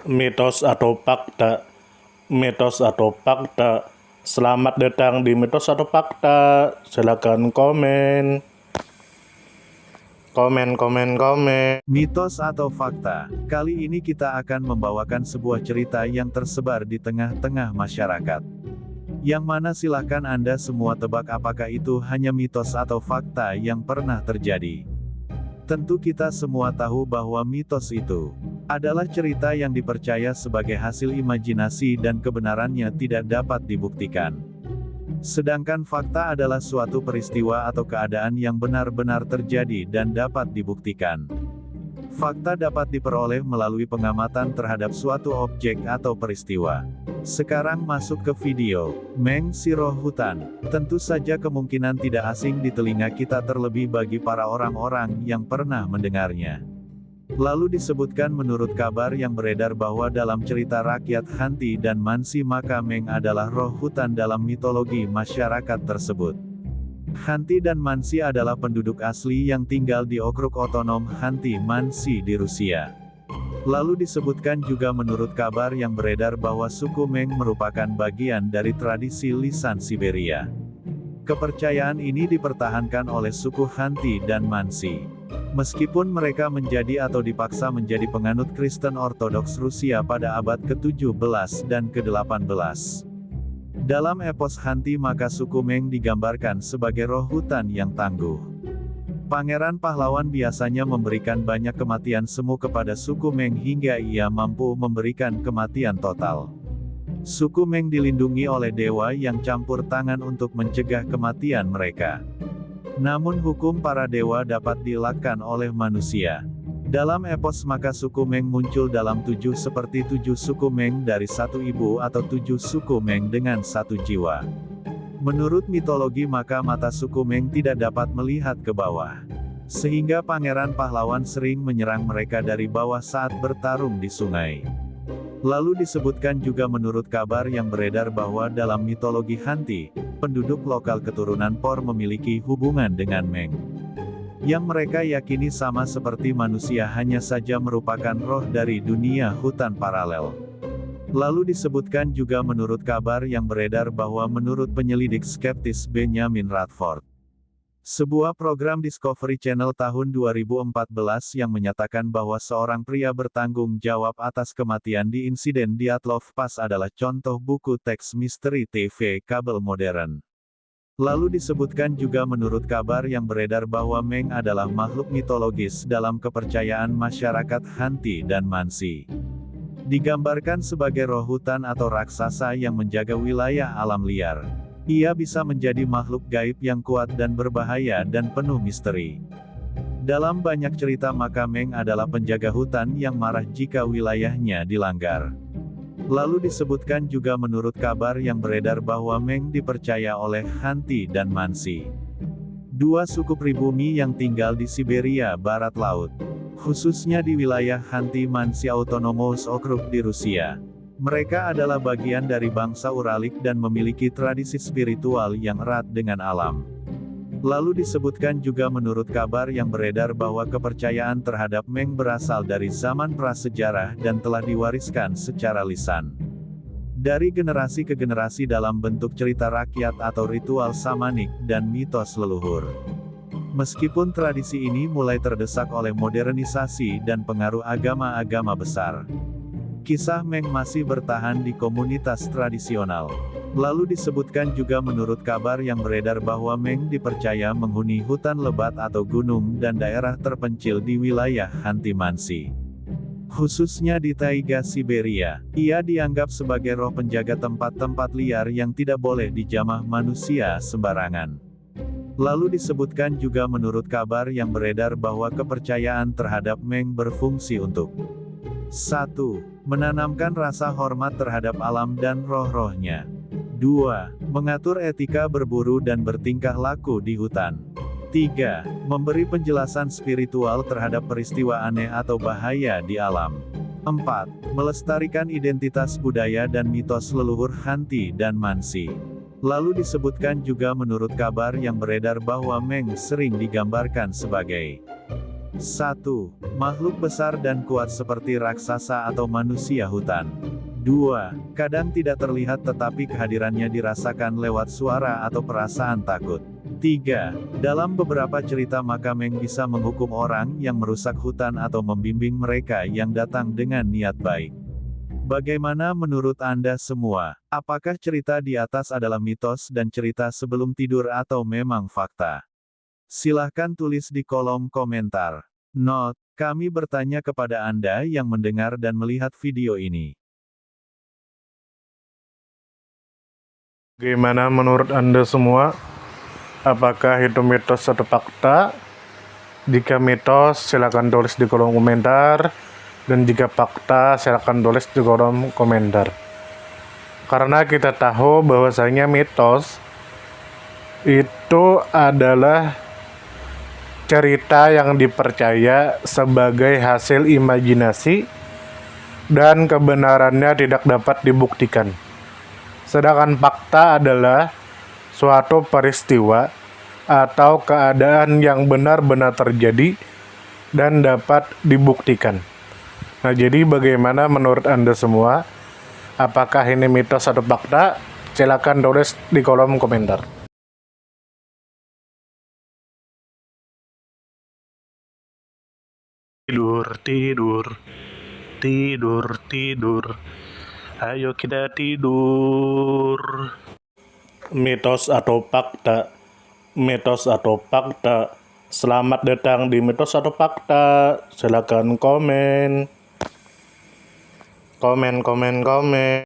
Mitos atau fakta? Mitos atau fakta? Selamat datang di mitos atau fakta. Silakan komen. Komen. Mitos atau fakta? Kali ini kita akan membawakan sebuah cerita yang tersebar di tengah-tengah masyarakat. Yang mana silahkan Anda semua tebak apakah itu hanya mitos atau fakta yang pernah terjadi. Tentu kita semua tahu bahwa mitos itu adalah cerita yang dipercaya sebagai hasil imajinasi dan kebenarannya tidak dapat dibuktikan. Sedangkan fakta adalah suatu peristiwa atau keadaan yang benar-benar terjadi dan dapat dibuktikan. Fakta dapat diperoleh melalui pengamatan terhadap suatu objek atau peristiwa. Sekarang masuk ke video. Meng si roh hutan. Tentu saja kemungkinan tidak asing di telinga kita terlebih bagi para orang-orang yang pernah mendengarnya. Lalu disebutkan menurut kabar yang beredar bahwa dalam cerita rakyat Hanti dan Mansi maka Meng adalah roh hutan dalam mitologi masyarakat tersebut. Hanti dan Mansi adalah penduduk asli yang tinggal di okrug otonom Hanti Mansi di Rusia. Lalu disebutkan juga menurut kabar yang beredar bahwa suku Meng merupakan bagian dari tradisi lisan Siberia. Kepercayaan ini dipertahankan oleh suku Hanti dan Mansi. Meskipun mereka menjadi atau dipaksa menjadi penganut Kristen Ortodoks Rusia pada abad ke-17 dan ke-18. Dalam epos Hanti maka suku Meng digambarkan sebagai roh hutan yang tangguh. Pangeran pahlawan biasanya memberikan banyak kematian semu kepada suku Meng hingga ia mampu memberikan kematian total. Suku Meng dilindungi oleh dewa yang campur tangan untuk mencegah kematian mereka. Namun hukum para dewa dapat dielakkan oleh manusia. Dalam epos maka suku Meng muncul dalam 7 seperti 7 suku Meng dari satu ibu atau 7 suku Meng dengan satu jiwa. Menurut mitologi maka mata suku Meng tidak dapat melihat ke bawah. Sehingga pangeran pahlawan sering menyerang mereka dari bawah saat bertarung di sungai. Lalu disebutkan juga menurut kabar yang beredar bahwa dalam mitologi Hanti, penduduk lokal keturunan Por memiliki hubungan dengan Meng. Yang mereka yakini sama seperti manusia hanya saja merupakan roh dari dunia hutan paralel. Lalu disebutkan juga menurut kabar yang beredar bahwa menurut penyelidik skeptis Benjamin Radford. Sebuah program Discovery Channel tahun 2014 yang menyatakan bahwa seorang pria bertanggung jawab atas kematian di insiden Dyatlov Pass adalah contoh buku teks misteri TV kabel modern. Lalu disebutkan juga menurut kabar yang beredar bahwa Meng adalah makhluk mitologis dalam kepercayaan masyarakat Hanti dan Mansi. Digambarkan sebagai roh hutan atau raksasa yang menjaga wilayah alam liar. Ia bisa menjadi makhluk gaib yang kuat dan berbahaya dan penuh misteri. Dalam banyak cerita maka Meng adalah penjaga hutan yang marah jika wilayahnya dilanggar. Lalu disebutkan juga menurut kabar yang beredar bahwa Meng dipercaya oleh Hanti dan Mansi. Dua suku pribumi yang tinggal di Siberia Barat Laut. Khususnya di wilayah Hanti Mansi Autonomous Okrug di Rusia. Mereka adalah bagian dari bangsa Uralik dan memiliki tradisi spiritual yang erat dengan alam. Lalu disebutkan juga menurut kabar yang beredar bahwa kepercayaan terhadap Meng berasal dari zaman prasejarah dan telah diwariskan secara lisan. Dari generasi ke generasi dalam bentuk cerita rakyat atau ritual samanik dan mitos leluhur. Meskipun tradisi ini mulai terdesak oleh modernisasi dan pengaruh agama-agama besar. Kisah Meng masih bertahan di komunitas tradisional. Lalu disebutkan juga menurut kabar yang beredar bahwa Meng dipercaya menghuni hutan lebat atau gunung dan daerah terpencil di wilayah Hanti Mansi. Khususnya di taiga Siberia, ia dianggap sebagai roh penjaga tempat-tempat liar yang tidak boleh dijamah manusia sembarangan. Lalu disebutkan juga menurut kabar yang beredar bahwa kepercayaan terhadap Meng berfungsi untuk 1. Menanamkan rasa hormat terhadap alam dan roh-rohnya. 2. Mengatur etika berburu dan bertingkah laku di hutan. 3. Memberi penjelasan spiritual terhadap peristiwa aneh atau bahaya di alam. 4. Melestarikan identitas budaya dan mitos leluhur Hanti dan Mansi. Lalu disebutkan juga menurut kabar yang beredar bahwa Meng sering digambarkan sebagai 1. Makhluk besar dan kuat seperti raksasa atau manusia hutan. 2. Kadang tidak terlihat tetapi kehadirannya dirasakan lewat suara atau perasaan takut. 3. Dalam beberapa cerita Makameng bisa menghukum orang yang merusak hutan atau membimbing mereka yang datang dengan niat baik. Bagaimana menurut Anda semua? Apakah cerita di atas adalah mitos dan cerita sebelum tidur atau memang fakta? Silahkan tulis di kolom komentar. Note, kami bertanya kepada Anda yang mendengar dan melihat video ini. Bagaimana menurut Anda semua? Apakah itu mitos atau fakta? Jika mitos, silakan tulis di kolom komentar. Dan jika fakta, silakan tulis di kolom komentar. Karena kita tahu bahwasanya mitos itu adalah cerita yang dipercaya sebagai hasil imajinasi dan kebenarannya tidak dapat dibuktikan. Sedangkan fakta adalah suatu peristiwa atau keadaan yang benar-benar terjadi dan dapat dibuktikan. Nah, jadi bagaimana menurut Anda semua? Apakah ini mitos atau fakta? Silakan tulis di kolom komentar. Tidur, tidur, tidur, tidur. Ayo kita tidur. Mitos atau fakta? Mitos atau fakta? Selamat datang di mitos atau fakta. Silakan komen. Komen.